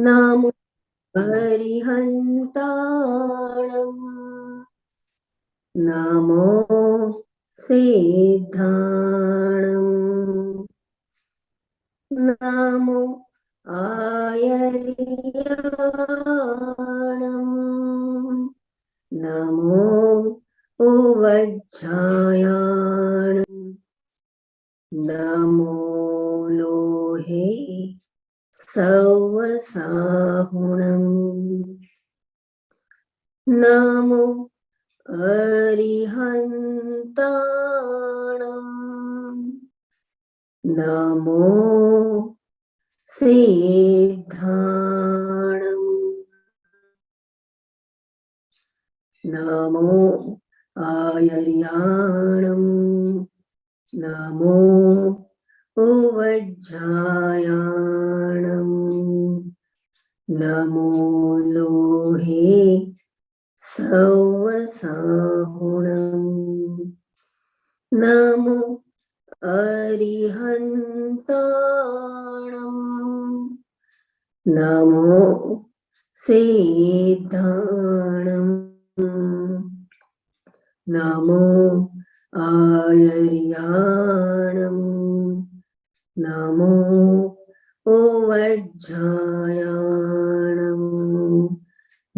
नमो अरिहन्ताणम् नमो सिद्धाणम् नमो आयर्याणम् नमो उवज्झायाणम् नमो लोहे सवसाहुणम् नमो अरिहन्ताणम् नमो सिद्धाणम् नमो आयर्याणम् नमो उवज्झायाणम् नमो लोहे सवसाहुणम् नमो अरिहन्ताणम् नमो सिद्धाणम् नमो आयर्याणम् नमो उवज्झायाणम्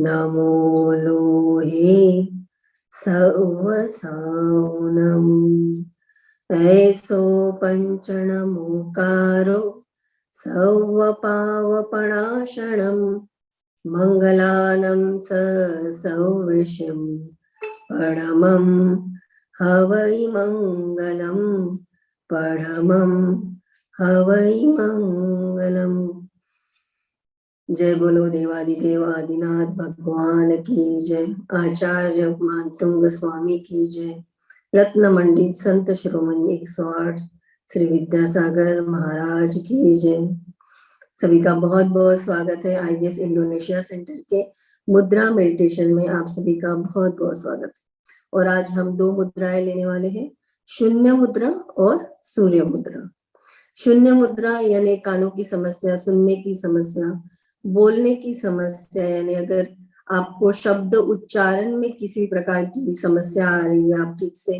नमो लोहे सवसाहुणम् ऐसो पंचणमुकारो सौवपावपणाशणम् मङ्गलानं स सौविष्यं परमं हवै मङ्गलम् परमं हवै मङ्गलम्। जय बोलो देवादिदेव आदिनाथ भगवान की जय। आचार्य मानतुंग स्वामी की जय। रत्न मंडित संत शिरोमणि 108 श्री विद्यासागर महाराज की जय। सभी का बहुत बहुत स्वागत है IBS इंडोनेशिया सेंटर के मुद्रा मेडिटेशन में। आप सभी का बहुत बहुत स्वागत है। और आज हम दो मुद्राएं लेने वाले हैं, शून्य मुद्रा और सूर्य मुद्रा। शून्य मुद्रा यानी कानों की समस्या, सुनने की समस्या, बोलने की समस्या, यानी अगर आपको शब्द उच्चारण में किसी प्रकार की समस्या आ रही है, आप ठीक से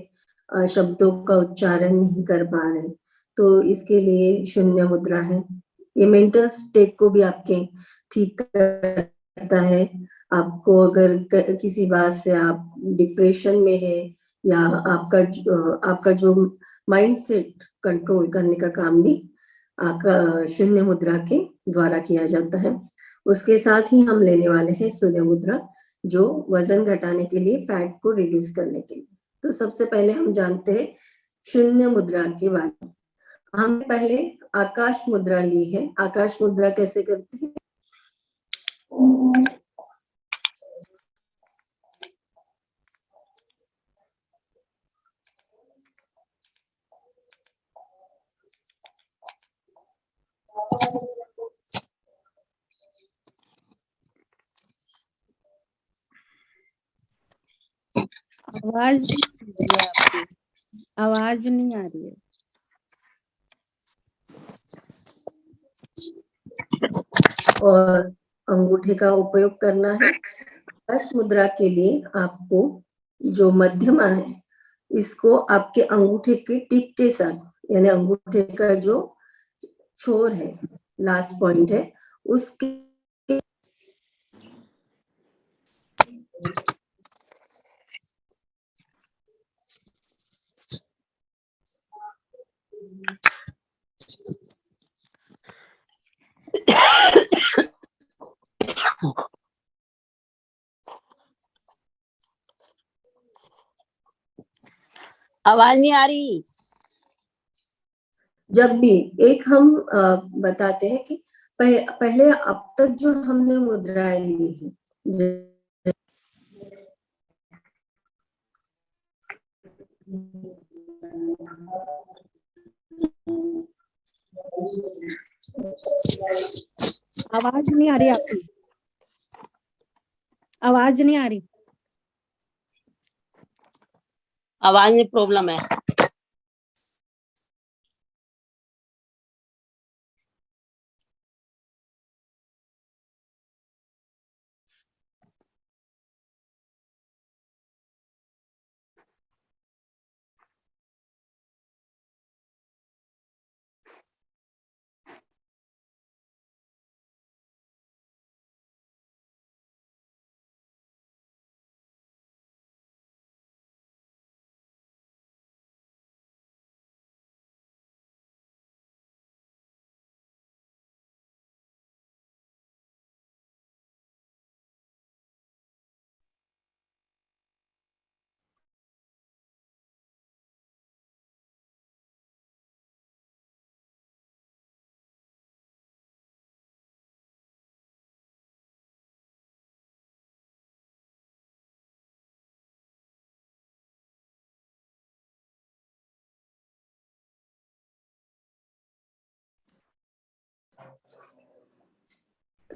शब्दों का उच्चारण नहीं कर पा रहे, तो इसके लिए शून्य मुद्रा है। ये मेंटल स्टेट को भी आपके ठीक करता है। आपको अगर किसी बात से आप डिप्रेशन में है या आपका जो माइंड सेट कंट्रोल करने का काम भी आपका शून्य मुद्रा के द्वारा किया जाता है। उसके साथ ही हम लेने वाले हैं सूर्य मुद्रा, जो वजन घटाने के लिए, फैट को रिड्यूस करने के लिए। तो सबसे पहले हम जानते हैं शून्य मुद्रा के बारे में। हमने पहले आकाश मुद्रा ली है। आकाश मुद्रा कैसे करते हैं? आवाज नहीं आ रही है आपकी, आवाज नहीं आ रही है। और अंगूठे का उपयोग करना है। आकाश मुद्रा के लिए आपको जो मध्यमा है, इसको आपके अंगूठे के टिप के साथ, यानी अंगूठे का जो छोर है, लास्ट पॉइंट है, उसके आवाज नहीं आ रही। जब भी एक हम बताते हैं कि पहले अब तक जो हमने मुद्राएं ली है, आवाज नहीं आ रही आपकी, आवाज नहीं आ रही, आवाज में प्रॉब्लम है।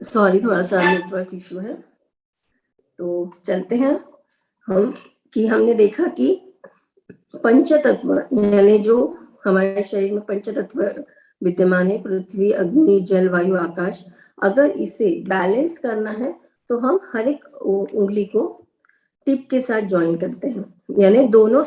सॉरी, थोड़ा सा नेटवर्क इशू है। तो चलते हैं हम कि हमने देखा कि पंचतत्व यानी जो हमारे शरीर में पंचतत्व विद्यमान है, पृथ्वी, अग्नि, जल, वायु, आकाश, अगर इसे बैलेंस करना है तो हम हर एक उंगली को टिप के साथ ज्वाइन करते हैं, यानी दोनों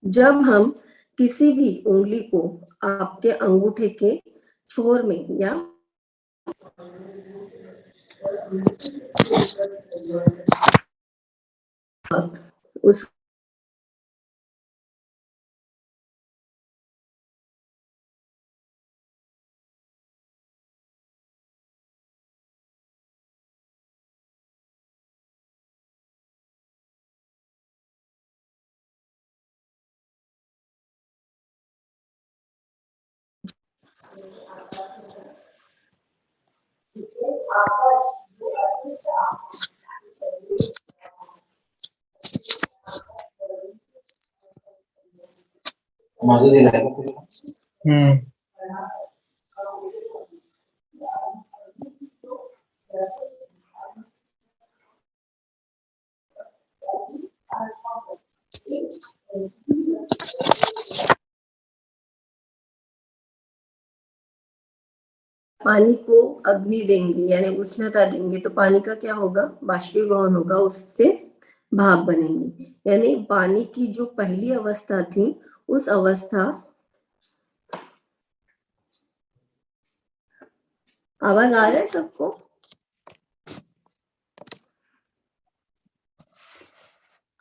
जब हम किसी भी उंगली को आपके अंगूठे के छोर में या उस पानी को अग्नि देंगे यानी उष्णता देंगे तो पानी का क्या होगा, बाष्पीभवन होगा, उससे भाप बनेंगे। यानी पानी की जो पहली अवस्था थी उस अवस्था, आवाज आ रहा है सबको?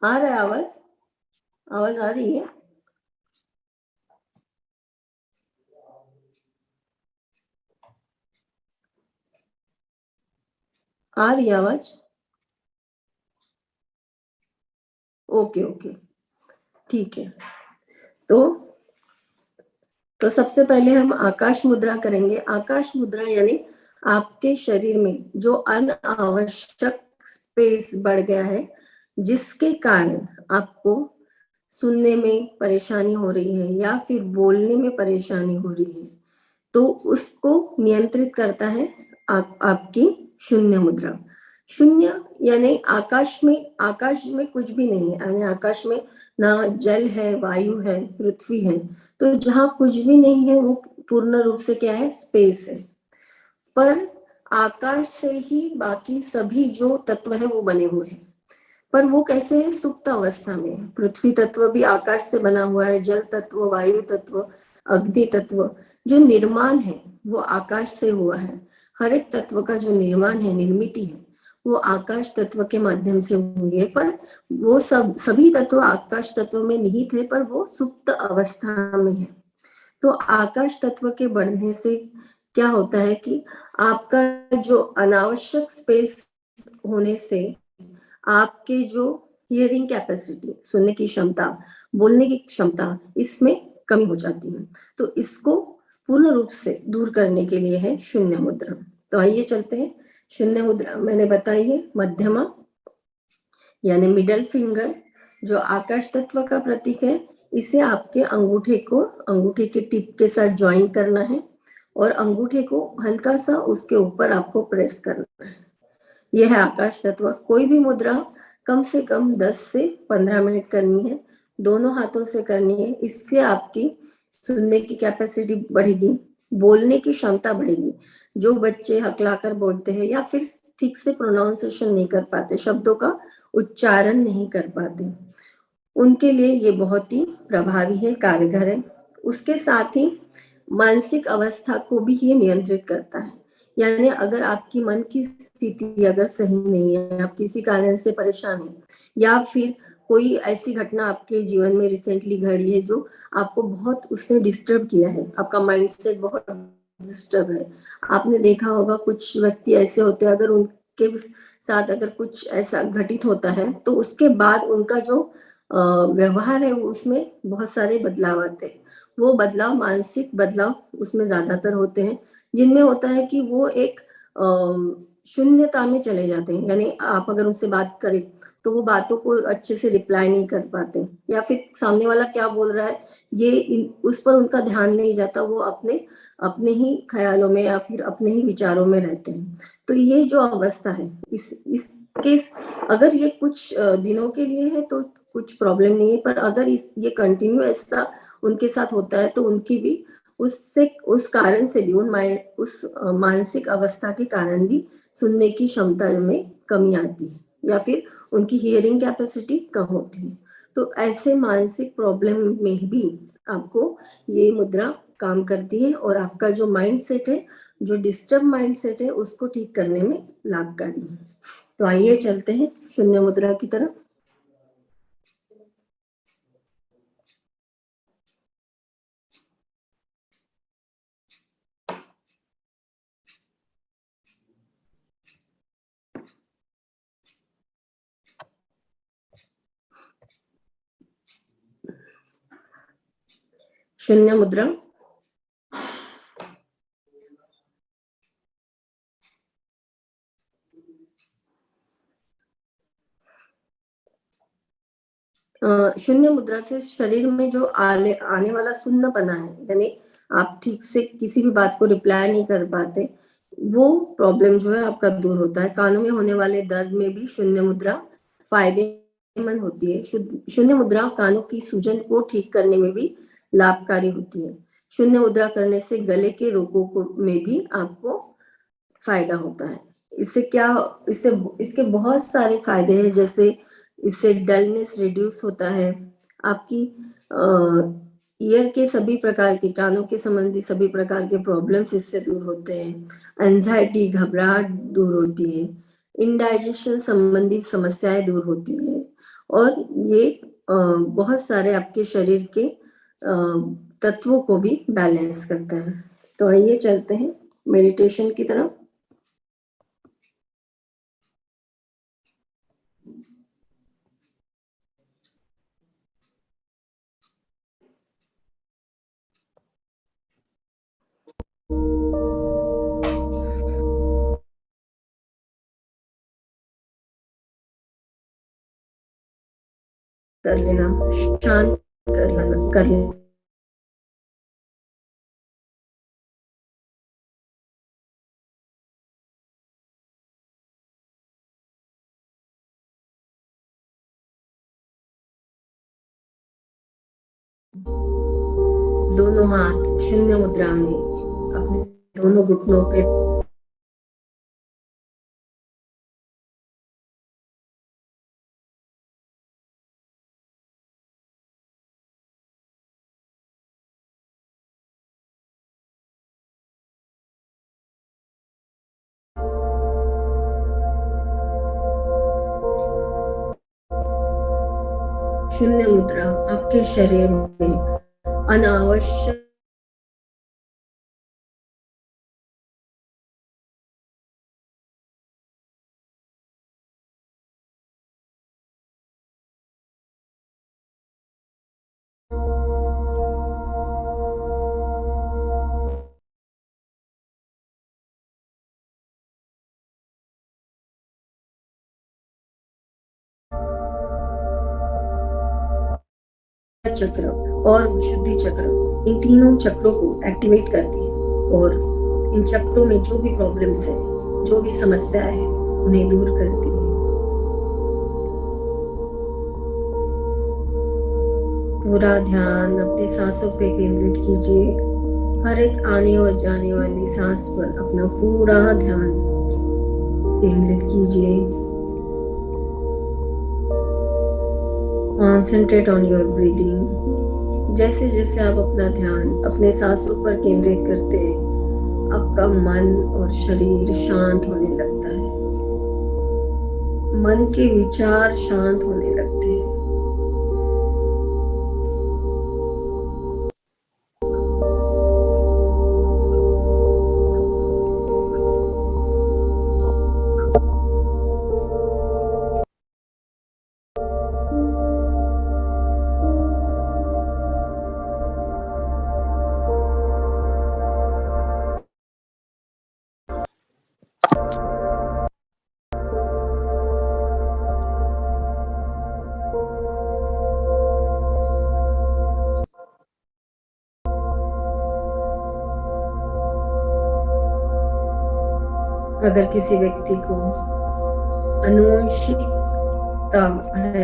आ रहा है आवाज? आवाज आ रही है? आ रही है आवाज? ओके ओके, ठीक है। तो सबसे पहले हम आकाश मुद्रा करेंगे। आकाश मुद्रा यानी आपके शरीर में जो अनावश्यक स्पेस बढ़ गया है, जिसके कारण आपको सुनने में परेशानी हो रही है या फिर बोलने में परेशानी हो रही है, तो उसको नियंत्रित करता है आपकी शून्य मुद्रा। शून्य यानी आकाश में कुछ भी नहीं है, यानी आकाश में ना जल है, वायु है, पृथ्वी है, तो जहां कुछ भी नहीं है वो पूर्ण रूप से क्या है, स्पेस है। पर आकाश से ही बाकी सभी जो तत्व है वो बने हुए हैं। पर वो कैसे है, सुप्त अवस्था में। पृथ्वी तत्व भी आकाश से बना हुआ है, जल तत्व, वायु तत्व, अग्नि तत्व, जो निर्माण है वो आकाश से हुआ है। हर एक तत्व का जो निर्माण है, निर्मिति है, वो आकाश तत्व के माध्यम से हुई है। पर वो सभी तत्व आकाश तत्व में निहित है, पर वो सुप्त अवस्था में है। तो आकाश तत्व के बढ़ने से क्या होता है कि आपका जो अनावश्यक स्पेस होने से आपके जो हियरिंग कैपेसिटी, सुनने की क्षमता, बोलने की क्षमता, इसमें कमी हो जाती है। तो इसको पूर्ण रूप से दूर करने के लिए है शून्य मुद्रा। तो आइए चलते हैं। शून्य मुद्रा मैंने बताई है, मध्यमा यानी मिडल फिंगर, जो आकाश तत्व का प्रतीक है, इसे आपके अंगूठे के टिप के साथ ज्वाइन करना है और अंगूठे को हल्का सा उसके ऊपर आपको प्रेस करना है। यह है आकाश तत्व। कोई भी मुद्रा कम से कम 10 से 15 मिनट करनी है, दोनों हाथों से करनी है। इससे आपकी सुनने की कैपेसिटी बढ़ेगी, बोलने की क्षमता बढ़ेगी। जो बच्चे हकलाकर बोलते हैं या फिर ठीक से प्रोनाउंसिएशन नहीं कर पाते, शब्दों का उच्चारण नहीं कर पाते, उनके लिए ये बहुत ही प्रभावी है, कारगर है। उसके साथ ही मानसिक अवस्था को भी ये नियंत्रित करता है। यानी अगर आपकी मन की स्थिति अगर सही नहीं है, आप किसी कारण से परेशान हैं, या फिर कोई ऐसी घटना आपके जीवन में रिसेंटली घड़ी है जो आपको बहुत उसने डिस्टर्ब किया है, आपका माइंडसेट बहुत डिस्टर्ब है। आपने देखा होगा कुछ व्यक्ति ऐसे होते हैं, अगर उनके साथ अगर कुछ ऐसा घटित होता है तो उसके बाद उनका जो व्यवहार है वो उसमें बहुत सारे बदलाव आते हैं। वो बदलाव मानसिक बदलाव उसमें ज्यादातर होते हैं, जिनमें होता है कि वो एक शून्यता में चले जाते हैं, यानी आप अगर उनसे बात करें तो वो बातों को अच्छे से रिप्लाई नहीं कर पाते, या फिर सामने वाला क्या बोल रहा है उस पर उनका ध्यान नहीं जाता, वो अपने अपने ही ख्यालों में या फिर अपने ही विचारों में रहते हैं। तो ये जो अवस्था है, इसके अगर ये कुछ दिनों के लिए है तो कुछ प्रॉब्लम नहीं है, पर अगर ये कंटिन्यू ऐसा उनके साथ होता है तो उनकी भी उस कारण से भी उस मानसिक अवस्था के कारण भी सुनने की क्षमता में कमी आती है, या फिर उनकी हियरिंग कैपेसिटी कम होती है। तो ऐसे मानसिक प्रॉब्लम में भी आपको ये मुद्रा काम करती है, और आपका जो माइंड सेट है, जो डिस्टर्ब माइंड सेट है, उसको ठीक करने में लाभकारी है। तो आइए चलते हैं शून्य मुद्रा की तरफ। शून्य मुद्रा। शून्य मुद्रा से शरीर में जो आने वाला सुन्नपना है, यानी आप ठीक से किसी भी बात को रिप्लाई नहीं कर पाते, वो प्रॉब्लम जो है आपका दूर होता है। कानों में होने वाले दर्द में भी शून्य मुद्रा फायदेमंद होती है। शून्य मुद्रा कानों की सूजन को ठीक करने में भी लाभकारी होती है। शून्य मुद्रा करने से गले के रोगों में भी आपको फायदा होता है। इसके बहुत सारे फायदे हैं, जैसे इससे डलनेस रिड्यूस होता है, आपकी ईयर के सभी प्रकार के, कानों के संबंधी सभी प्रकार के प्रॉब्लम्स इससे दूर होते हैं। एंजाइटी, घबराहट दूर होती है, इंडाइजेशन संबंधी समस्याएं दूर होती है, और ये बहुत सारे आपके शरीर के तत्वों को भी बैलेंस करता है। तो आइए चलते हैं मेडिटेशन की तरफ। कर लेना, शांत कर लेना। दोनों हाथ शून्य मुद्रा में अपने दोनों घुटनों पे शून्य मुद्रा आपके शरीर में अनावश्यक चक्र और विशुद्धि चक्र, इन तीनों चक्रों को एक्टिवेट करती है, और इन चक्रों में जो भी प्रॉब्लम्स है, जो भी समस्या है, उन्हें दूर करती है। पूरा ध्यान अपनी सांसों पे केंद्रित कीजिए। हर एक आने और जाने वाली सांस पर अपना पूरा ध्यान केंद्रित कीजिए। Concentrate on your breathing. जैसे जैसे आप अपना ध्यान अपने सांसों पर केंद्रित करते हैं, आपका मन और शरीर शांत होने लगता है, मन के विचार शांत होने लगते हैं। अगर किसी व्यक्ति को अनुवंशिकता है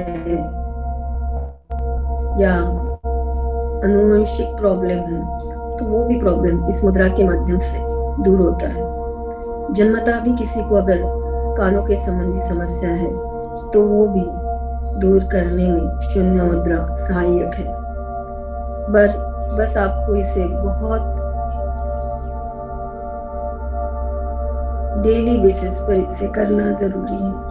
या अनुवंशिक प्रॉब्लम है, तो वो भी प्रॉब्लम इस मुद्रा के माध्यम से दूर होता है। जन्मतः भी किसी को अगर कानों के संबंधी समस्या है तो वो भी दूर करने में शून्य मुद्रा सहायक है। बस आपको इसे बहुत डेली बेसिस पर इसे करना जरूरी है।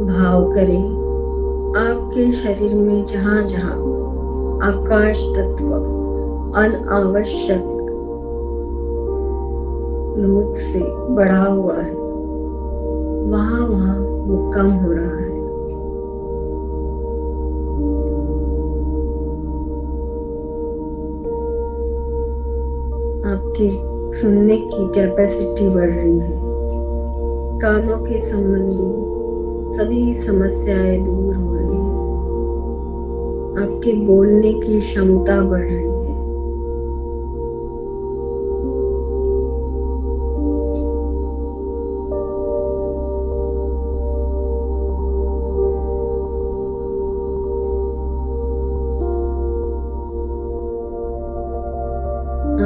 भाव करें आपके शरीर में जहां जहां आकाश तत्व अनावश्यक रूप से बढ़ा हुआ है, वहां वहां वो कम हो रहा है। आपकी सुनने की कैपेसिटी बढ़ रही है। कानों के संबंधी सभी समस्याएं दूर हो रही है। आपके बोलने की क्षमता बढ़ रही है।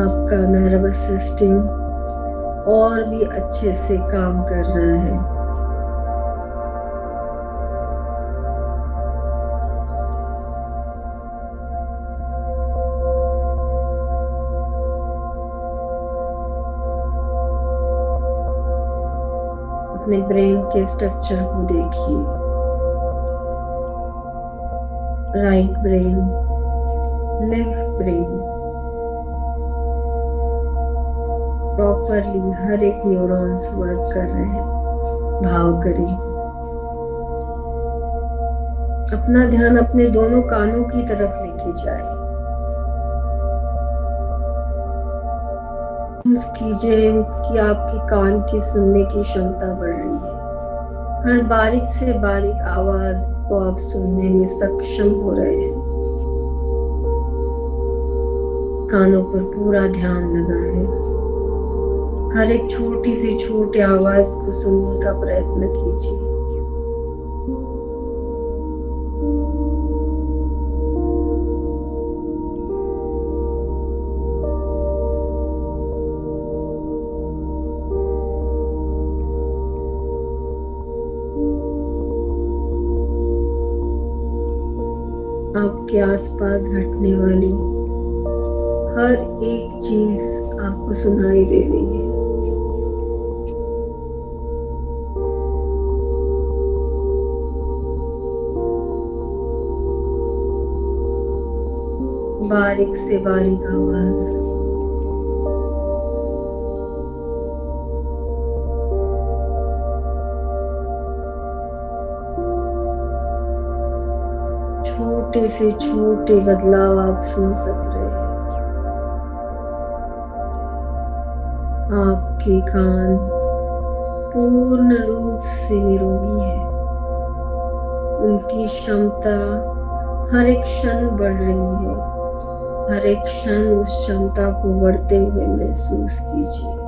आपका नर्वस सिस्टम और भी अच्छे से काम कर रहा है। अपने ब्रेन के स्ट्रक्चर को देखिए। Right brain, left brain, properly हर एक न्यूरॉन्स वर्क कर रहे हैं। भाव करें। अपना ध्यान अपने दोनों कानों की तरफ लेके जाए। महसूस कीजिए कि आपके कान की सुनने की क्षमता बढ़ रही है। हर बारीक से बारीक आवाज को आप सुनने में सक्षम हो रहे हैं। कानों पर पूरा ध्यान लगाएं। हर एक छोटी से छोटी आवाज को सुनने का प्रयत्न कीजिए। आपके आसपास घटने वाली हर एक चीज आपको सुनाई दे रही है। बारीक से बारीक आवाज, छोटे से छोटे बदलाव आप सुन सक रहे हैं। आपके कान पूर्ण रूप से निरोगी है। उनकी क्षमता हर एक क्षण बढ़ रही है। हर एक क्षण उस क्षमता को बढ़ते हुए महसूस कीजिए।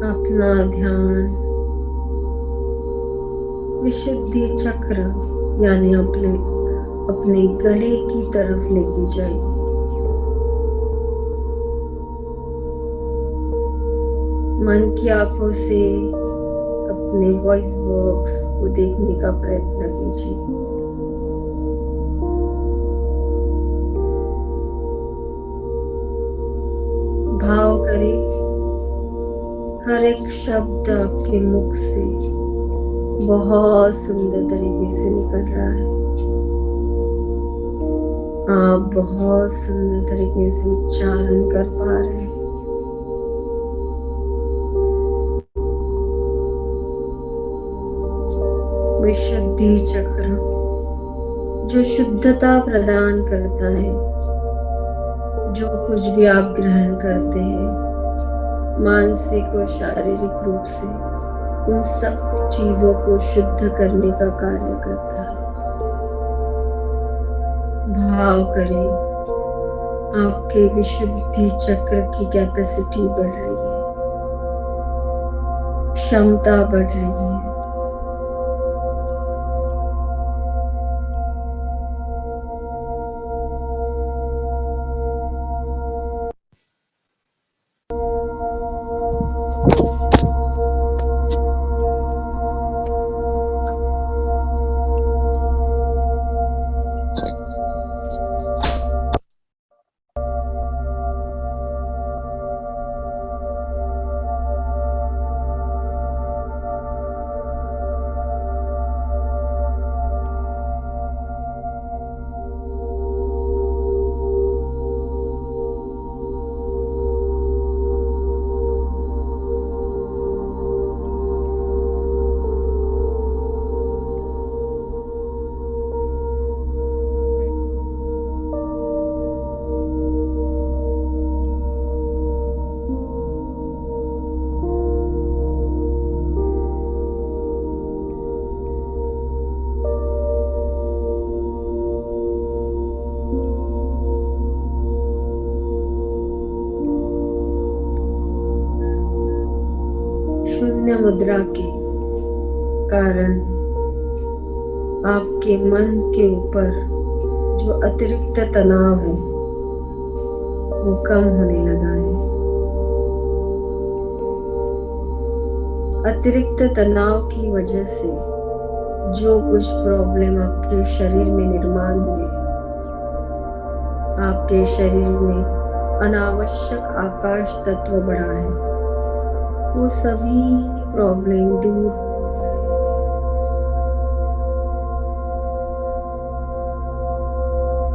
अपना ध्यान विशुद्धि चक्र यानी अपने गले की तरफ लेके जाएगी। मन की आंखों से अपने वॉइस बॉक्स को देखने का प्रयत्न कीजिए। भाव करें हर एक शब्द आपके मुख से बहुत सुंदर तरीके से निकल रहा है। आप बहुत सुंदर तरीके से उच्चारण कर पा रहे हैं। विशुद्धि चक्र जो शुद्धता प्रदान करता है, जो कुछ भी आप ग्रहण करते हैं मानसिक और शारीरिक रूप से, उन सब चीजों को शुद्ध करने का कार्य करता है। भाव करें आपके विशुद्धि चक्र की कैपेसिटी बढ़ रही है, क्षमता बढ़ रही है। शून्य मुद्रा के कारण आपके मन के ऊपर जो अतिरिक्त तनाव है वो कम होने लगा है। अतिरिक्त तनाव की वजह से जो कुछ प्रॉब्लम आपके शरीर में निर्माण हुए, आपके शरीर में अनावश्यक आकाश तत्व बढ़ा है, वो सभी प्रॉब्लम दूर हो रहे हैं।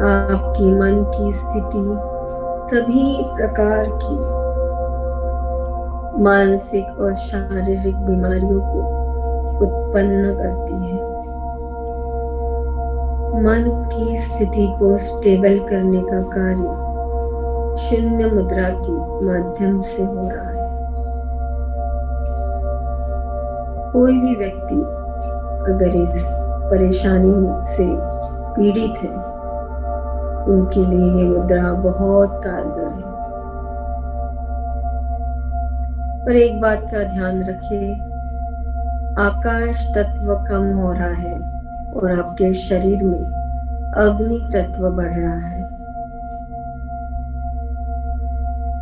आपकी मन की स्थिति सभी प्रकार की मानसिक और शारीरिक बीमारियों को उत्पन्न करती है। मन की स्थिति को स्टेबल करने का कार्य शून्य मुद्रा के माध्यम से हो रहा है। कोई भी व्यक्ति अगर इस परेशानी से पीड़ित है, उनके लिए ये मुद्रा बहुत कारगर है। पर एक बात का ध्यान रखिए, आकाश तत्व कम हो रहा है और आपके शरीर में अग्नि तत्व बढ़ रहा है।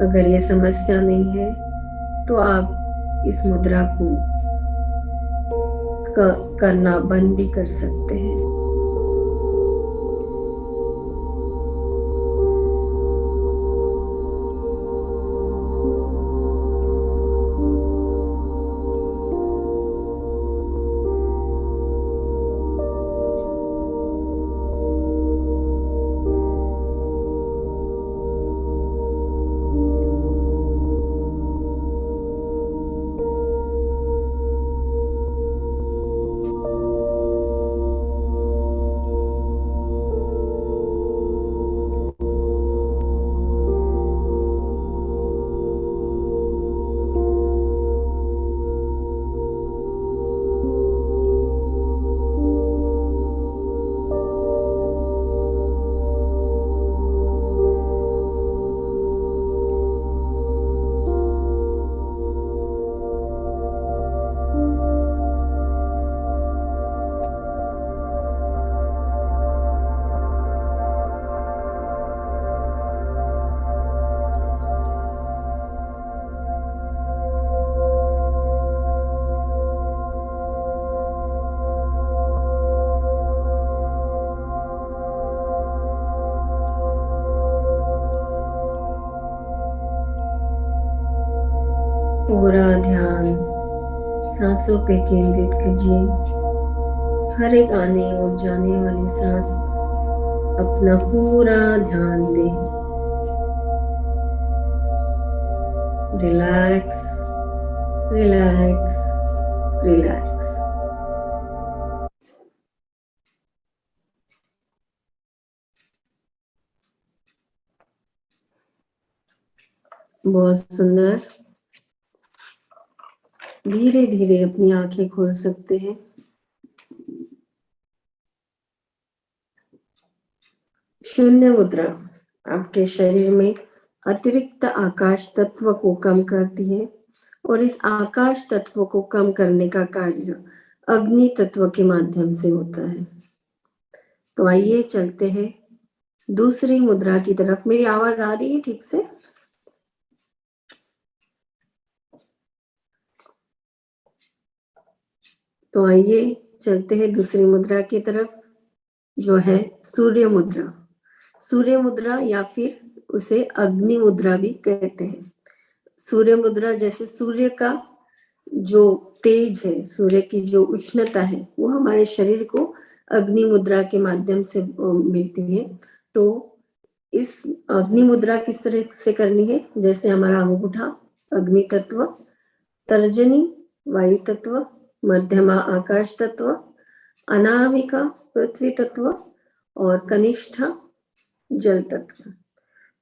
अगर ये समस्या नहीं है तो आप इस मुद्रा को करना बंद भी कर सकते हैं। पूरा ध्यान सांसों पे केंद्रित कीजिए। हर एक आने और जाने वाली सांस अपना पूरा ध्यान दें। Relax, relax, relax. बहुत सुंदर। धीरे धीरे अपनी आंखें खोल सकते हैं। शून्य मुद्रा आपके शरीर में अतिरिक्त आकाश तत्व को कम करती है और इस आकाश तत्व को कम करने का कार्य अग्नि तत्व के माध्यम से होता है। तो आइए चलते हैं दूसरी मुद्रा की तरफ। मेरी आवाज आ रही है ठीक से? तो आइए चलते हैं दूसरी मुद्रा की तरफ, जो है सूर्य मुद्रा। सूर्य मुद्रा या फिर उसे अग्नि मुद्रा भी कहते हैं। सूर्य मुद्रा जैसे सूर्य का जो तेज है, सूर्य की जो उष्णता है, वो हमारे शरीर को अग्नि मुद्रा के माध्यम से मिलती है। तो इस अग्नि मुद्रा किस तरह से करनी है? जैसे हमारा अंगूठा अग्नि तत्व, तर्जनी वायु तत्व, मध्यमा आकाश तत्व, अनामिका पृथ्वी तत्व और कनिष्ठा जल तत्व।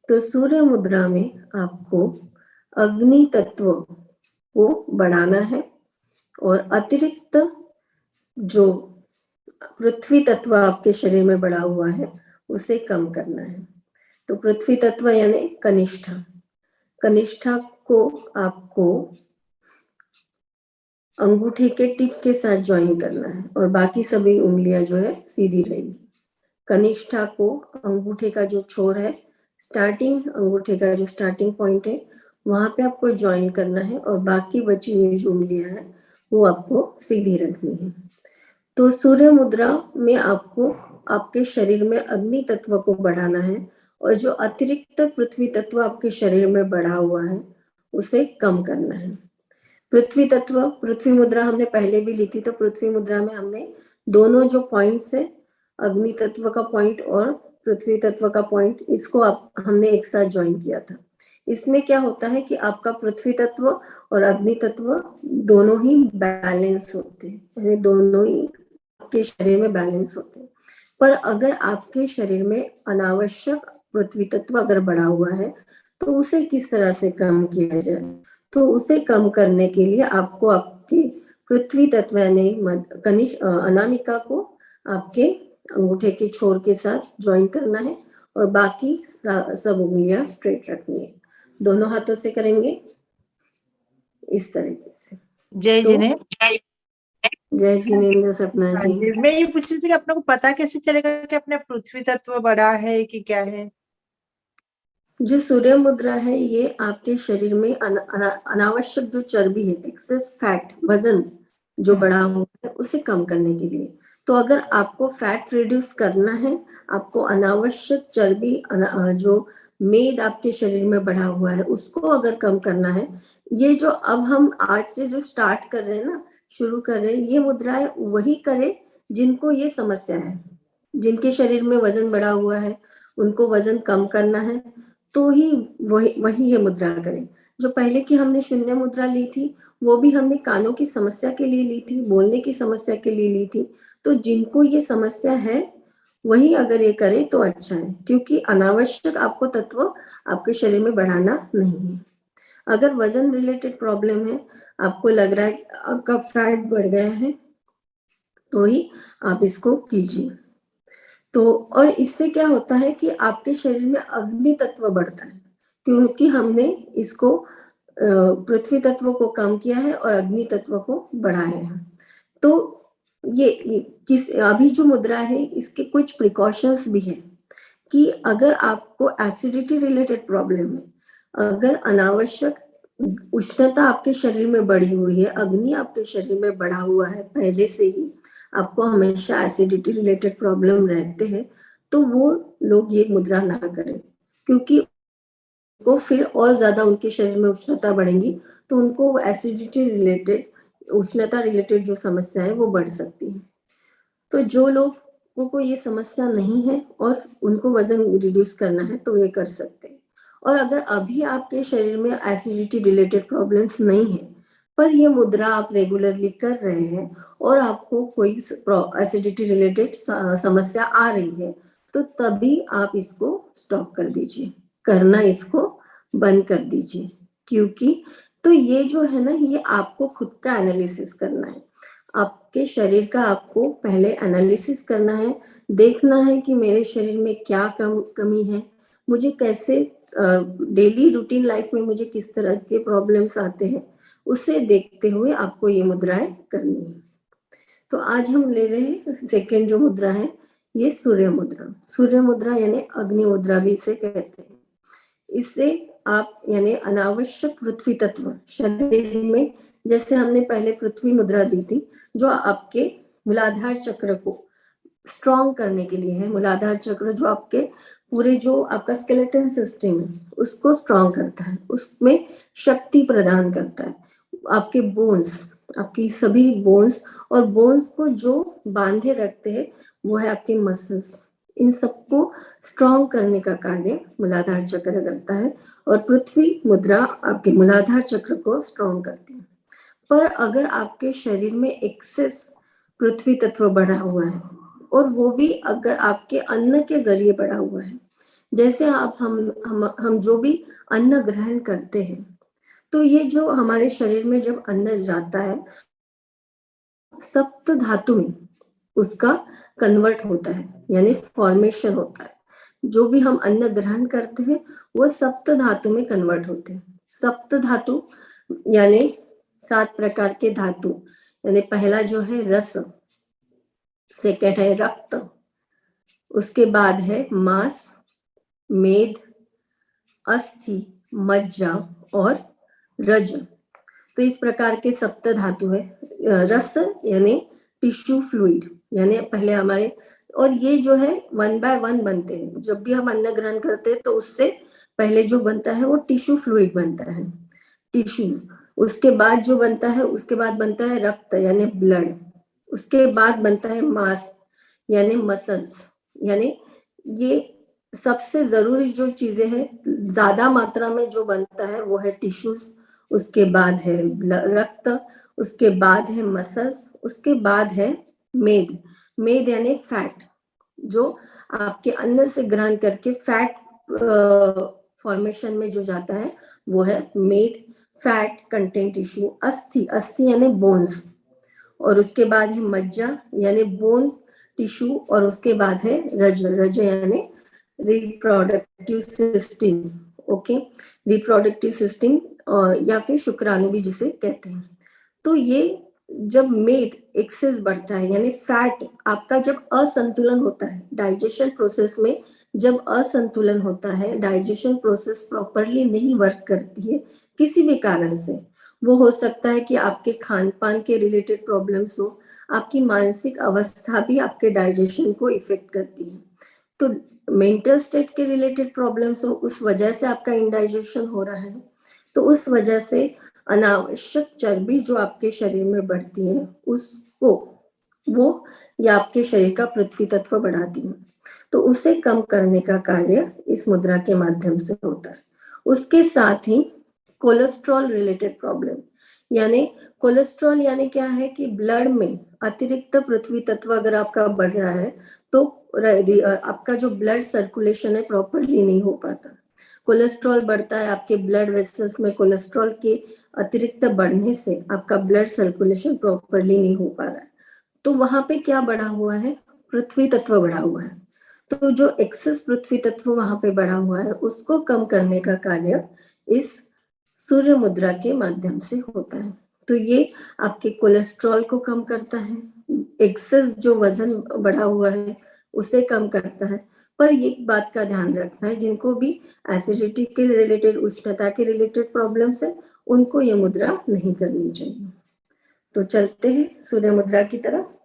तो सूर्य मुद्रा में आपको अग्नि तत्व को बढ़ाना है और अतिरिक्त जो पृथ्वी तत्व आपके शरीर में बढ़ा हुआ है उसे कम करना है। तो पृथ्वी तत्व यानी कनिष्ठा, कनिष्ठा को आपको अंगूठे के टिप के साथ ज्वाइन करना है और बाकी सभी उंगलियां जो है सीधी रहेंगी। कनिष्ठा को अंगूठे का जो छोर है, स्टार्टिंग अंगूठे का जो स्टार्टिंग पॉइंट है, वहां पे आपको ज्वाइन करना है और बाकी बची हुई जो उंगलियां हैं वो आपको सीधी रखनी है। तो सूर्य मुद्रा में आपको आपके शरीर में अग्नि तत्व को बढ़ाना है और जो अतिरिक्त पृथ्वी तत्व आपके शरीर में बढ़ा हुआ है उसे कम करना है। पृथ्वी तत्व, पृथ्वी मुद्रा हमने पहले भी ली थी। तो पृथ्वी मुद्रा में हमने दोनों जो पॉइंट्स है, अग्नि तत्व का पॉइंट और पृथ्वी तत्व का पॉइंट, इसको हमने एक साथ ज्वाइन किया था। इसमें क्या होता है कि आपका पृथ्वी तत्व और अग्नि तत्व दोनों ही बैलेंस होते हैं, यानी दोनों ही आपके शरीर में बैलेंस होते हैं। पर अगर आपके शरीर में अनावश्यक पृथ्वी तत्व अगर बढ़ा हुआ है तो उसे किस तरह से कम किया जाए? तो उसे कम करने के लिए आपको आपके पृथ्वी तत्व यानी अनामिका को आपके अंगूठे के छोर के साथ ज्वाइन करना है और बाकी सब उंगलियां स्ट्रेट रखनी है। दोनों हाथों से करेंगे इस तरीके से। जय तो जिने। जय जिनेन्द्र सपना जी। मैं ये पूछ रही थी कि अपने को पता कैसे चलेगा कि अपने पृथ्वी तत्व बड़ा है कि क्या है? जो सूर्य मुद्रा है ये आपके शरीर में अनावश्यक जो चर्बी है, एक्सेस फैट, वजन जो बढ़ा हुआ है उसे कम करने के लिए। तो अगर आपको फैट रिड्यूस करना है, आपको अनावश्यक चर्बी जो मेद आपके शरीर में बढ़ा हुआ है उसको अगर कम करना है, ये जो अब हम आज से जो स्टार्ट कर रहे हैं ना, शुरू कर रहे हैं, ये मुद्राएं वही करें जिनको ये समस्या है, जिनके शरीर में वजन बढ़ा हुआ है, उनको वजन कम करना है, तो ही वही ये मुद्रा करें। जो पहले की हमने शून्य मुद्रा ली थी वो भी हमने कानों की समस्या के लिए ली थी, बोलने की समस्या के लिए ली थी। तो जिनको ये समस्या है वही अगर ये करे तो अच्छा है, क्योंकि अनावश्यक आपको तत्व आपके शरीर में बढ़ाना नहीं है। अगर वजन रिलेटेड प्रॉब्लम है, आपको लग रहा है कि आपका फैट बढ़ गया है, तो ही आप इसको कीजिए। तो और इससे क्या होता है कि आपके शरीर में अग्नि तत्व बढ़ता है, क्योंकि हमने इसको पृथ्वी तत्व को कम किया है और अग्नि तत्व को बढ़ाया है। तो ये किस अभी जो मुद्रा है इसके कुछ प्रिकॉशंस भी है कि अगर आपको एसिडिटी रिलेटेड प्रॉब्लम है, अगर अनावश्यक उष्णता आपके शरीर में बढ़ी हुई है, अग्नि आपके शरीर में बढ़ा हुआ है पहले से ही, आपको हमेशा एसिडिटी रिलेटेड प्रॉब्लम रहते हैं, तो वो लोग ये मुद्रा ना करें, क्योंकि उनको फिर और ज्यादा उनके शरीर में उष्णता बढ़ेंगी, तो उनको एसिडिटी रिलेटेड, उष्णता रिलेटेड जो समस्या है वो बढ़ सकती है। तो जो लोगों को ये समस्या नहीं है और उनको वजन रिड्यूस करना है तो ये कर सकते हैं। और अगर अभी आपके शरीर में एसिडिटी रिलेटेड प्रॉब्लम्स नहीं है, पर ये मुद्रा आप रेगुलरली कर रहे हैं और आपको कोई एसिडिटी रिलेटेड समस्या आ रही है, तो तभी आप इसको स्टॉप कर दीजिए, करना इसको बंद कर दीजिए। क्योंकि तो ये जो है ना, ये आपको खुद का एनालिसिस करना है, आपके शरीर का आपको पहले एनालिसिस करना है, देखना है कि मेरे शरीर में क्या कमी है, मुझे कैसे डेली रूटीन लाइफ में मुझे किस तरह के प्रॉब्लम्स आते हैं, उसे देखते हुए आपको ये मुद्राएं करनी है। तो आज हम ले रहे हैं सेकेंड जो मुद्रा है, ये सूर्य मुद्रा। सूर्य मुद्रा यानी अग्नि मुद्रा भी इसे कहते हैं। इससे आप यानी अनावश्यक पृथ्वी तत्व शरीर में, जैसे हमने पहले पृथ्वी मुद्रा ली थी जो आपके मूलाधार चक्र को स्ट्रॉन्ग करने के लिए है, मूलाधार चक्र जो आपके पूरे जो आपका स्केलेटन सिस्टम है उसको स्ट्रॉन्ग करता है, उसमें शक्ति प्रदान करता है, आपके बोन्स, आपकी सभी बोन्स, और बोन्स को जो बांधे रखते हैं वो है आपके मसल्स, इन सबको स्ट्रॉन्ग करने का कार्य मूलाधार चक्र करता है। और पृथ्वी मुद्रा आपके मूलाधार चक्र को स्ट्रॉन्ग करती है। पर अगर आपके शरीर में एक्सेस पृथ्वी तत्व बढ़ा हुआ है, और वो भी अगर आपके अन्न के जरिए बढ़ा हुआ है, जैसे आप हम जो भी अन्न ग्रहण करते हैं, तो ये जो हमारे शरीर में जब अन्न जाता है सप्त धातु में उसका कन्वर्ट होता है, यानी फॉर्मेशन होता है। जो भी हम अन्न ग्रहण करते हैं वो सप्त धातु में कन्वर्ट होते हैं। सप्त धातु यानी 7 प्रकार के धातु, यानी पहला जो है रस, सेकेंड है रक्त, उसके बाद है मांस, मेद, अस्थि, मज्जा और रज। तो इस प्रकार के सप्त धातु है। रस यानी टिश्यू फ्लूइड, यानी पहले हमारे, और ये जो है 1 बाय 1 बनते हैं। जब भी हम अन्न ग्रहण करते हैं तो उससे पहले जो बनता है वो टिश्यू फ्लूइड बनता है, टिश्यू। उसके बाद जो बनता है, उसके बाद बनता है रक्त यानी ब्लड, उसके बाद बनता है मांस यानी मसल्स, यानी ये सबसे जरूरी जो चीजें हैं, ज्यादा मात्रा में जो बनता है वो है टिश्यूज, उसके बाद है रक्त, उसके बाद है मसल्स, उसके बाद है मेद। मेद यानी फैट, जो आपके अन्न से ग्रहण करके फैट फॉर्मेशन में जो जाता है वो है मेद, फैट कंटेंट टिश्यू। अस्थि, अस्थि यानी बोन्स, और उसके बाद है मज्जा यानी बोन टिश्यू, और उसके बाद है रज, रज यानी reproductive system. Okay, reproductive system या फिर शुक्राणु भी जिसे कहते हैं। तो ये जब मेद एक्सेस बढ़ता है, यानी फैट आपका जब असंतुलन होता है डाइजेशन प्रोसेस में, जब असंतुलन होता है, डाइजेशन प्रोसेस प्रॉपरली नहीं वर्क करती है किसी भी कारण से, वो हो सकता है कि आपके खान पान के रिलेटेड प्रॉब्लम्स हो, आपकी मानसिक अवस्था भी आपके डाइजेशन को इफेक्ट करती है। तो मेंटल स्टेट के रिलेटेड प्रॉब्लम्स हो, उस वजह से आपका इंडाइजेशन हो रहा है, तो उस वजह से अनावश्यक चर्बी जो आपके शरीर में बढ़ती है उसको वो या आपके शरीर का पृथ्वी तत्व बढ़ाती है, तो उसे कम करने का कार्य इस मुद्रा के माध्यम से होता है। उसके साथ ही कोलेस्ट्रॉल रिलेटेड प्रॉब्लम, यानी कोलेस्ट्रॉल यानी क्या है कि ब्लड में अतिरिक्त पृथ्वी तत्व अगर आपका बढ़ रहा है तो आपका जो ब्लड सर्कुलेशन है प्रॉपरली नहीं हो पाता। कोलेस्ट्रॉल बढ़ता है, आपके ब्लड वेसल्स में कोलेस्ट्रॉल के अतिरिक्त बढ़ने से आपका ब्लड सर्कुलेशन प्रॉपरली नहीं हो पा रहा है, तो वहां पे क्या बढ़ा हुआ है, पृथ्वी तत्व बढ़ा हुआ है। तो जो एक्सेस पृथ्वी तत्व वहां पे बढ़ा हुआ है उसको कम करने का कार्य इस सूर्य मुद्रा के माध्यम से होता है। तो ये आपके कोलेस्ट्रॉल को कम करता है, एक्सेस जो वजन बढ़ा हुआ है उसे कम करता है। पर एक बात का ध्यान रखना है, जिनको भी एसिडिटी के रिलेटेड, उष्णता के रिलेटेड प्रॉब्लम्स है, उनको ये मुद्रा नहीं करनी चाहिए। तो चलते हैं सूर्य मुद्रा की तरफ।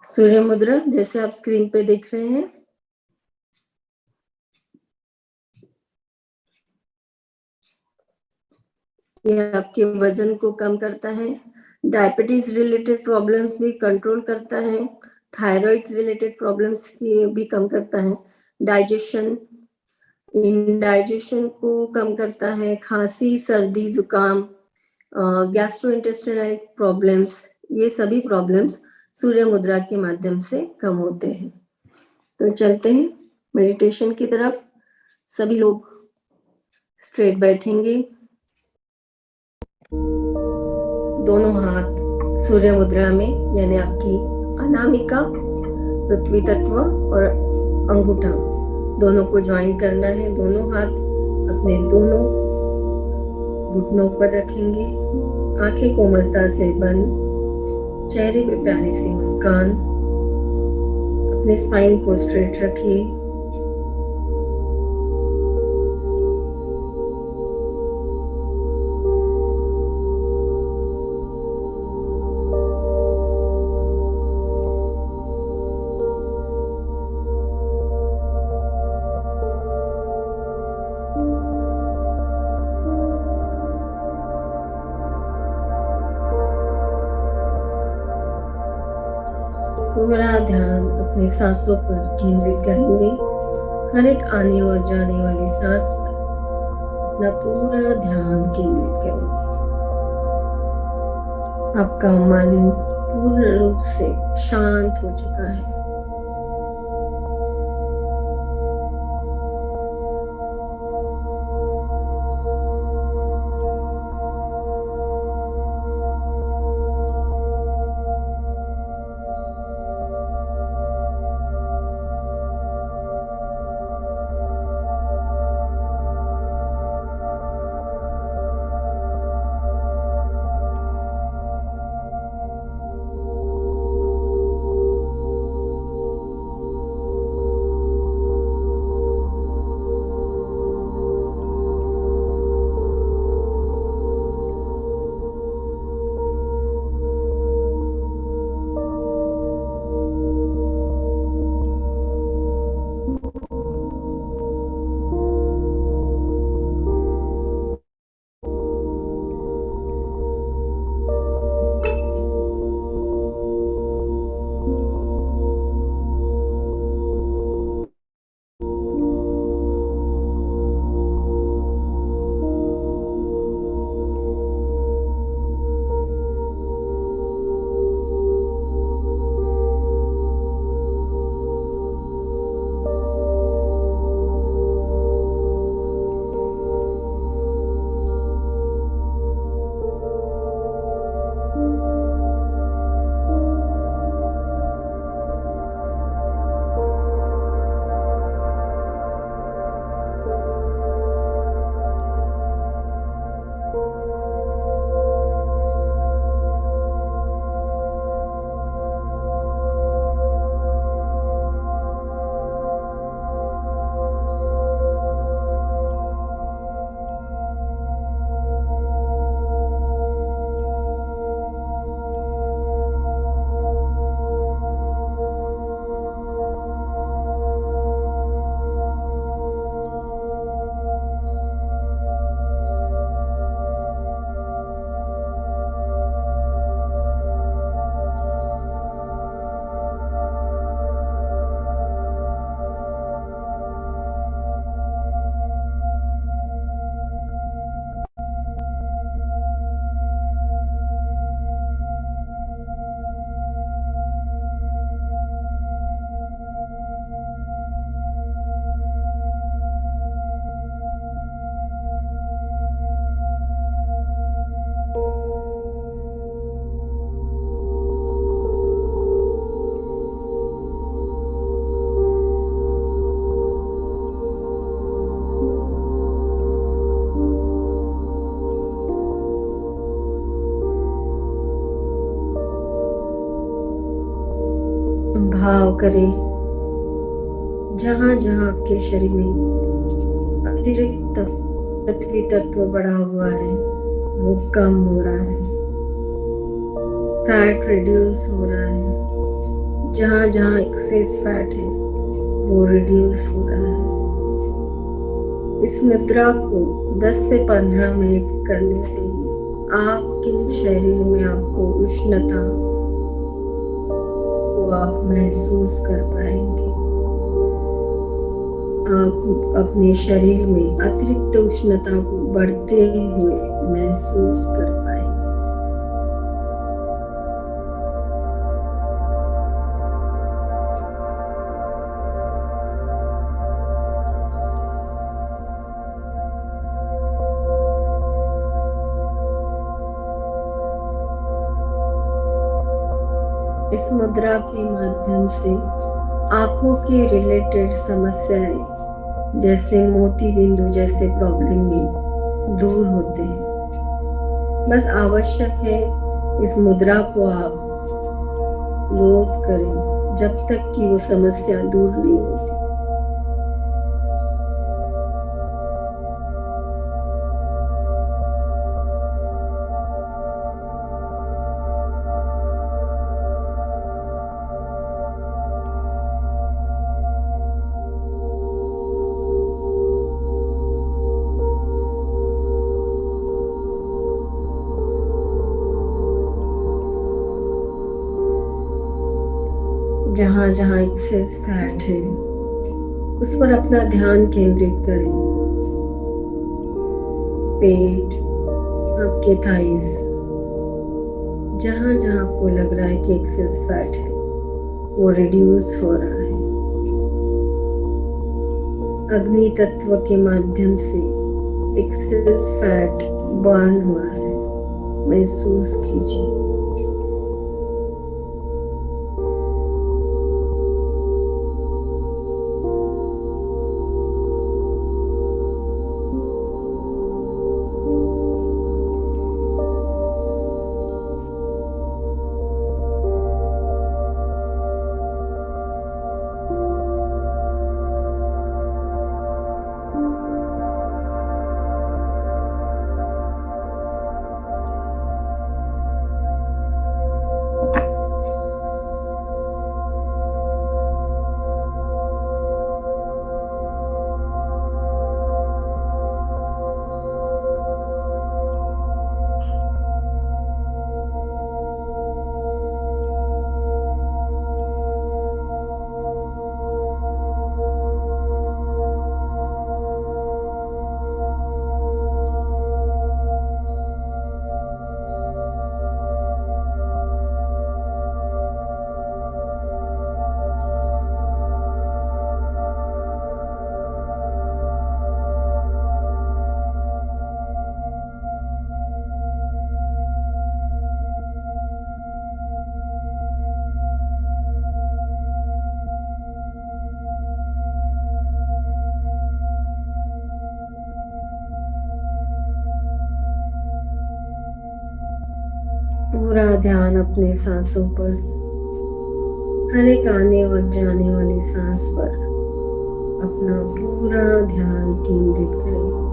सूर्य मुद्रा जैसे आप स्क्रीन पे देख रहे हैं, ये आपके वजन को कम करता है, डायबिटीज रिलेटेड प्रॉब्लम्स भी कंट्रोल करता है, थायराइड रिलेटेड प्रॉब्लम्स की भी कम करता है, डाइजेशन इंडाइजेशन को कम करता है, खांसी सर्दी जुकाम गैस्ट्रोइंटेस्टाइनल प्रॉब्लम्स, ये सभी प्रॉब्लम्स सूर्य मुद्रा के माध्यम से कम होते हैं। तो चलते हैं मेडिटेशन की तरफ। सभी लोग स्ट्रेट बैठेंगे, दोनों हाथ सूर्य मुद्रा में, यानी आपकी अनामिका, पृथ्वी तत्व और अंगूठा दोनों को ज्वाइन करना है। दोनों हाथ अपने दोनों घुटनों पर रखेंगे, आंखें कोमलता से बंद, चेहरे पे प्यारी सी मुस्कान, अपने स्पाइन को स्ट्रेट रखिए। पूरा ध्यान अपनी सांसों पर केंद्रित करेंगे। हर एक आने और जाने वाली सांस पर अपना पूरा ध्यान केंद्रित करेंगे। आपका मन पूर्ण रूप से शांत हो चुका है। भाव करें जहां जहां आपके शरीर में अतिरिक्त पृथ्वी तत्व बढ़ा हुआ है वो कम हो रहा है, फैट रिड्यूस हो रहा है। जहाँ जहाँ एक्सेस फैट है वो रिड्यूस हो रहा है। इस मुद्रा को 10 से 15 मिनट करने से ही आपके शरीर में आपको उष्णता को आप महसूस कर पाएंगे। आप अपने शरीर में अतिरिक्त उष्णता को बढ़ते हुए महसूस कर पाएंगे। इस मुद्रा के माध्यम से आंखों के रिलेटेड समस्याएं जैसे मोती बिंदु जैसे प्रॉब्लम भी दूर होते हैं। बस आवश्यक है इस मुद्रा को आप रोज करें जब तक कि वो समस्या दूर नहीं होती। जहाँ जहाँ एक्सेस फैट है उस पर अपना ध्यान केंद्रित करें। पेट, आपके थाइस, जहाँ जहाँ आपको लग रहा है कि एक्सेस फैट है वो रिड्यूस हो रहा है। अग्नि तत्व के माध्यम से एक्सेस फैट बर्न हो रहा है, महसूस कीजिए। पूरा ध्यान अपने सांसों पर, हर एक आने और जाने वाली सांस पर अपना पूरा ध्यान केंद्रित करें।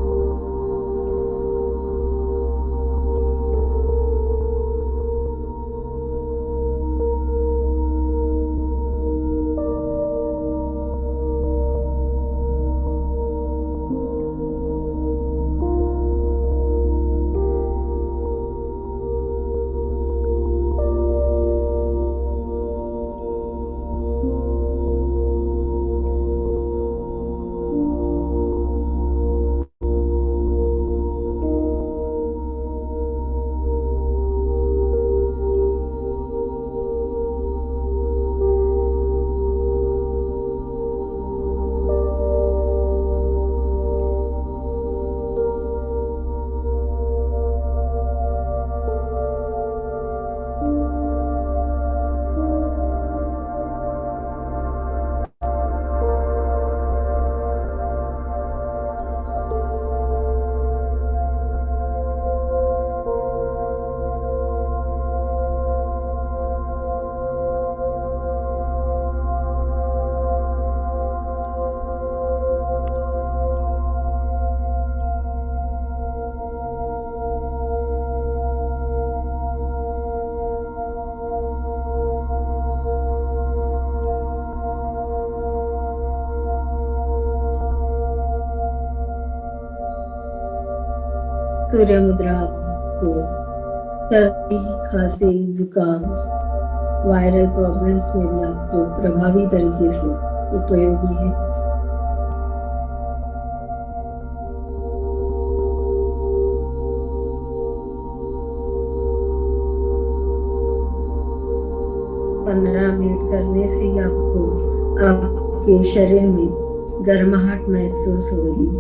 सूर्य मुद्रा आपको सर्दी, खांसी, जुकाम, वायरल प्रॉब्लम्स में भी आपको प्रभावी तरीके से उपयोगी है। पंद्रह मिनट करने से ही आपको आपके शरीर में गर्माहट महसूस होगी।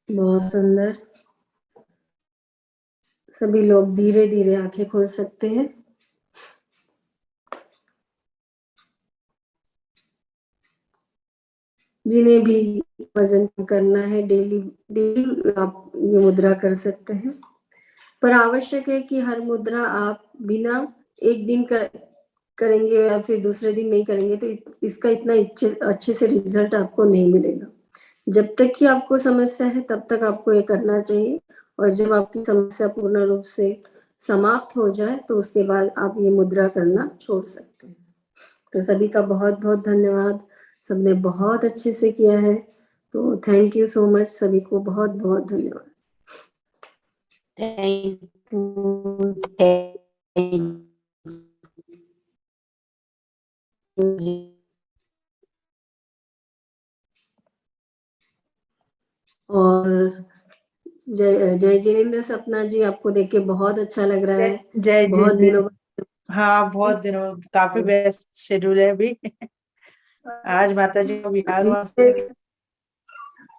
बहुत सुंदर। सभी लोग धीरे धीरे आंखें खोल सकते हैं। जिन्हें भी वजन कम करना है डेली डेली आप ये मुद्रा कर सकते हैं, पर आवश्यक है कि हर मुद्रा आप बिना एक दिन करेंगे या फिर दूसरे दिन नहीं करेंगे तो इसका इतना अच्छे से रिजल्ट आपको नहीं मिलेगा। जब तक कि आपको समस्या है तब तक आपको ये करना चाहिए, और जब आपकी समस्या पूर्ण रूप से समाप्त हो जाए तो उसके बाद आप ये मुद्रा करना छोड़ सकते हैं। तो सभी का बहुत बहुत धन्यवाद, सबने बहुत अच्छे से किया है, तो थैंक यू सो मच, सभी को बहुत बहुत धन्यवाद। Thank you. और जय जिनेन्द्र सपना जी, आपको देख के बहुत अच्छा लग रहा है। जय बहुत दिनों बाद। हाँ, बहुत दिनों, काफी व्यस्त शेड्यूल है अभी। आज माता जी को बिहार हुआ,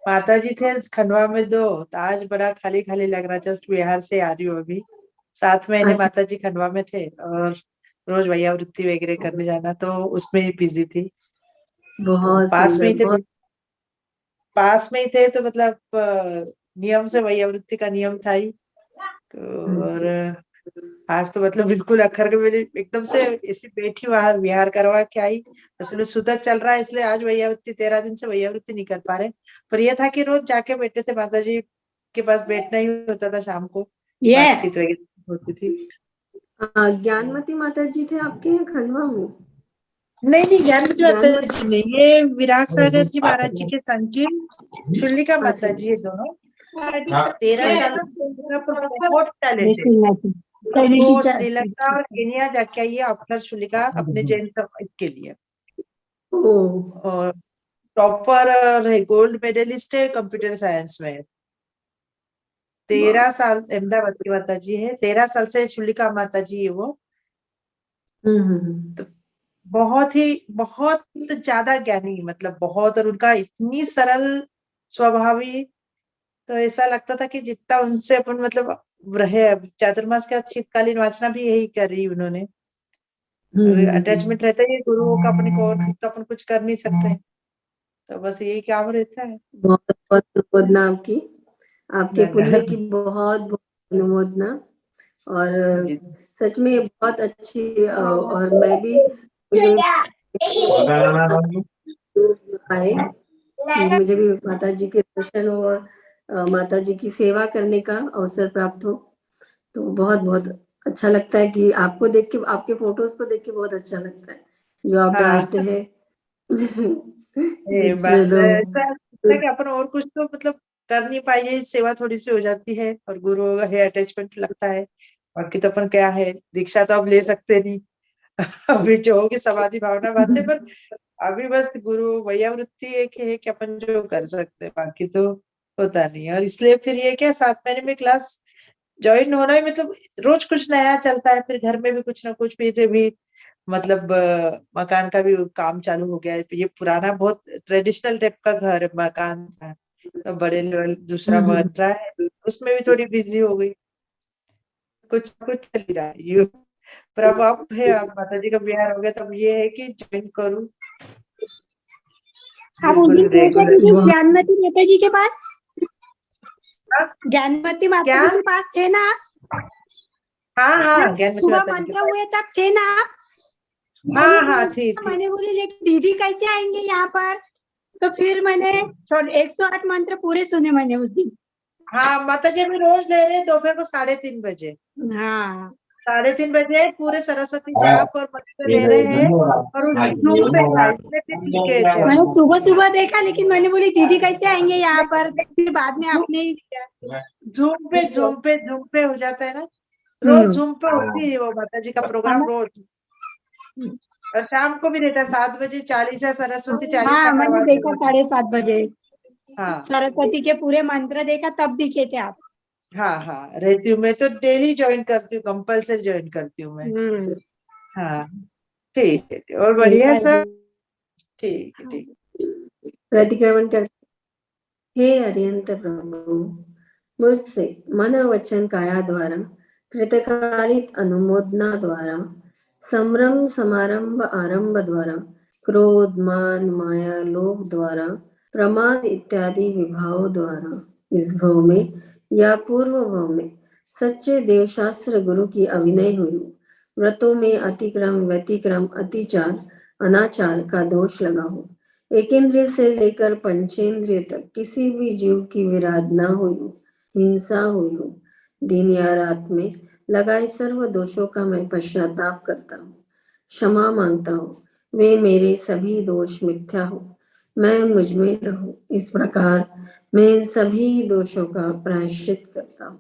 माता जी थे खंडवा में तो आज बड़ा खाली खाली लग रहा, जस्ट बिहार से आ रही हूँ अभी। 7 महीने अच्छा। माता जी खंडवा में थे और रोज वैयावृत्ति वगैरह करने जाना, तो उसमें ही बिजी थी। तो बहुत पास में ही सुंदर, थे, पास में ही थे, तो मतलब नियम से वैयावृत्ति का नियम था ही। और आज तो मतलब बिल्कुल अखर के मेरे एकदम से ऐसी बैठी वहां विहार करवा के आई। असल सूतक चल रहा है, इसलिए आज वैयावृत्ति 13 दिन से वैयावृत्ति नहीं कर पा रहे, पर यह था कि रोज जाके बैठे थे माता जी के पास, बैठना ही होता था, शाम को बातचीत वगैरह होती थी। ज्ञानमती माता जी थे आपके यहाँ खंडवा में? नहीं, ज्ञानमती माता जी नहीं, ये विराट सागर जी महाराज जी के संकीर्ण शुल्लिका माता जी है दोनों। 13 साल बहुत टैलेंटेड, वो श्रीलंका और केनिया जाके आई है अक्षर शुल्लिका अपने जैन समाज के लिए, और टॉपर है, गोल्ड मेडलिस्ट है कंप्यूटर साइंस में। 13 साल अहमदाबाद की माता जी है, 13 साल से शुल्लिका माता जी है वो। तो बहुत ज्यादा ज्ञानी, मतलब बहुत, और उनका इतनी सरल स्वभावी, तो ऐसा लगता था कि जितना उनसे अपन मतलब रहे। चातुर्मास का शीतकालीन वाचना भी यही कर रही उन्होंने। अटैचमेंट रहता है गुरुओं का अपने को, और खुद का अपन कुछ कर नहीं सकते, तो बस यही काम रहता है। बहुत बहुत अनुमोदना आपकी, आपके पुण्य की बहुत बहुत अनुमोदना। और सच में ये बहुत अच्छी, और मैं भी आए कि मुझे भी माता जी के दर्शन हो और माता जी की सेवा करने का अवसर प्राप्त हो, तो बहुत बहुत अच्छा लगता है कि आपको देख के, आपके फोटोज को देख के बहुत अच्छा लगता है जो आप हाँ डालते हैं। ये बात चलो, ऐसा लगता है कि अपन और कुछ तो मतलब कर नहीं पाइए, सेवा थोड़ी सी हो जाती है और गुरु है अटैचमेंट लगता है। बाकी तो अपन क्या है, दीक्षा तो अब ले सकते नहीं। अभी जो होगी समाधि भावना बातें, पर अभी बस गुरु वैया वृत्ति एक है कि अपन जो कर सकते हैं, बाकी तो होता नहीं है। और इसलिए फिर ये क्या 7 महीने में क्लास ज्वाइन होना ही मतलब रोज कुछ नया चलता है, फिर घर में भी कुछ ना कुछ, फिर भी मतलब मकान का भी काम चालू हो गया है। ये पुराना बहुत ट्रेडिशनल टाइप का घर मकान था, तो बड़े लेवल दूसरा बन रहा है, उसमें भी थोड़ी बिजी हो गई। कुछ ना कुछ चल ही रहा है यू। पर अब है, अब माता जी का बिहार हो गया, तब ये है कि ज्वाइन करूँ आप उस बिल्कुल दिन गए थे रेगुलर। दीदी ज्ञानमती माता जी के पास? हाँ ज्ञानमती माता क्या? जी के पास थे ना आप? हाँ हाँ, जब ज्ञानमती सुबह माता जी के मंत्र पास। हुए तब थे ना आप? हाँ हाँ, थी। मैंने बोली लेकिन दीदी कैसे आएंगे यहाँ पर? तो फिर मैंने 108 मंत्र पूरे सुने मैंने उस दिन। हाँ, माता जी अभी रोज ले रहे हैं दोपहर को 3:30 बजे। हाँ 3:30 बजे पूरे सरस्वती जाप और मंत्र ले रहे हैं, और उस जूम पे था, इसमें फिर लिखे थे। मैंने सुबह सुबह देखा, लेकिन मैंने बोली दीदी कैसे आएंगे यहाँ पर? फिर बाद में आपने ही दिया। जूम पे हो जाता है ना, रोज जूम पे होती है वो माता जी का प्रोग्राम रोज। और शाम को भी रहता है 7 बजे 40 सरस्वती 40 हाँ मैंने करवाते देखा हैं। 7:30 बजे हाँ सरस्वती के पूरे मंत्र देखा, तब दिखे थे आप। हाँ हाँ, रहती हूँ मैं तो, डेली ज्वाइन करती हूँ, कंपल्सरी ज्वाइन करती हूँ मैं। हाँ ठीक है, और बढ़िया सब ठीक है। ठीक प्रतिक्रमण कर। हे अरिहंत प्रभु, मुझसे मन वचन काया द्वारा कृतकारित अनुमोदना द्वारा संभ्रम समारंभ आरंभ द्वारा क्रोध मान माया लोभ द्वारा प्रमाद इत्यादि विभाव द्वारा इस भव में या पूर्व भव में सच्चे देवशास्त्र गुरु की अभिनय हुई व्रतों में अतिक्रम व्यतिक्रम अतिचार अनाचार का दोष लगा हो, एकेंद्रिय से लेकर पंचेंद्रिय तक किसी भी जीव की विराधना हुई हो, हिंसा हुई हो, दिन या रात में लगाए सर्व दोषों का मैं पश्चाताप करता हूँ, क्षमा मांगता हूँ। वे मेरे सभी दोष मिथ्या हो, मैं मुझ में रहूं। इस प्रकार मैं इन सभी दोषों का प्रायश्चित करता हूँ।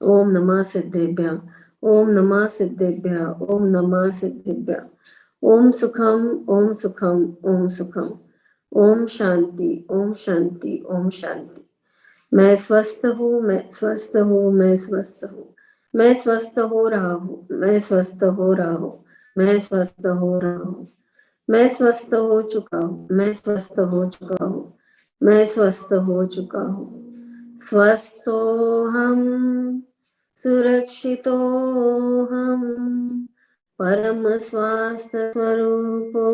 ओम नमः सिद्धेभ्य, ओम नमः सिद्धेभ्य, ओम नमः सिद्धेभ्य। ओम सुखम, ओम सुखम, ओम सुखम। ओम शांति, ओम शांति, ओम शांति। मैं स्वस्थ हूँ, मैं स्वस्थ हूँ, मैं स्वस्थ हूँ, मैं स्वस्थ हो रहा हूँ, मैं स्वस्थ हो रहा हूँ, मैं स्वस्थ हो रहा हूँ, मैं स्वस्थ हो चुका हूँ, मैं स्वस्थ हो चुका हूँ, मैं स्वस्थ हो चुका हूँ। स्वस्थो हम, सुरक्षितो हम, परम स्वास्थ्य स्वरूपो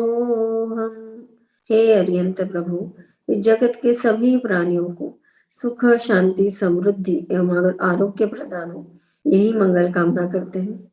हम। हे अरिहंत प्रभु, इस जगत के सभी प्राणियों को सुख शांति समृद्धि एवं आरोग्य प्रदान हो, यही मंगल कामना करते हैं।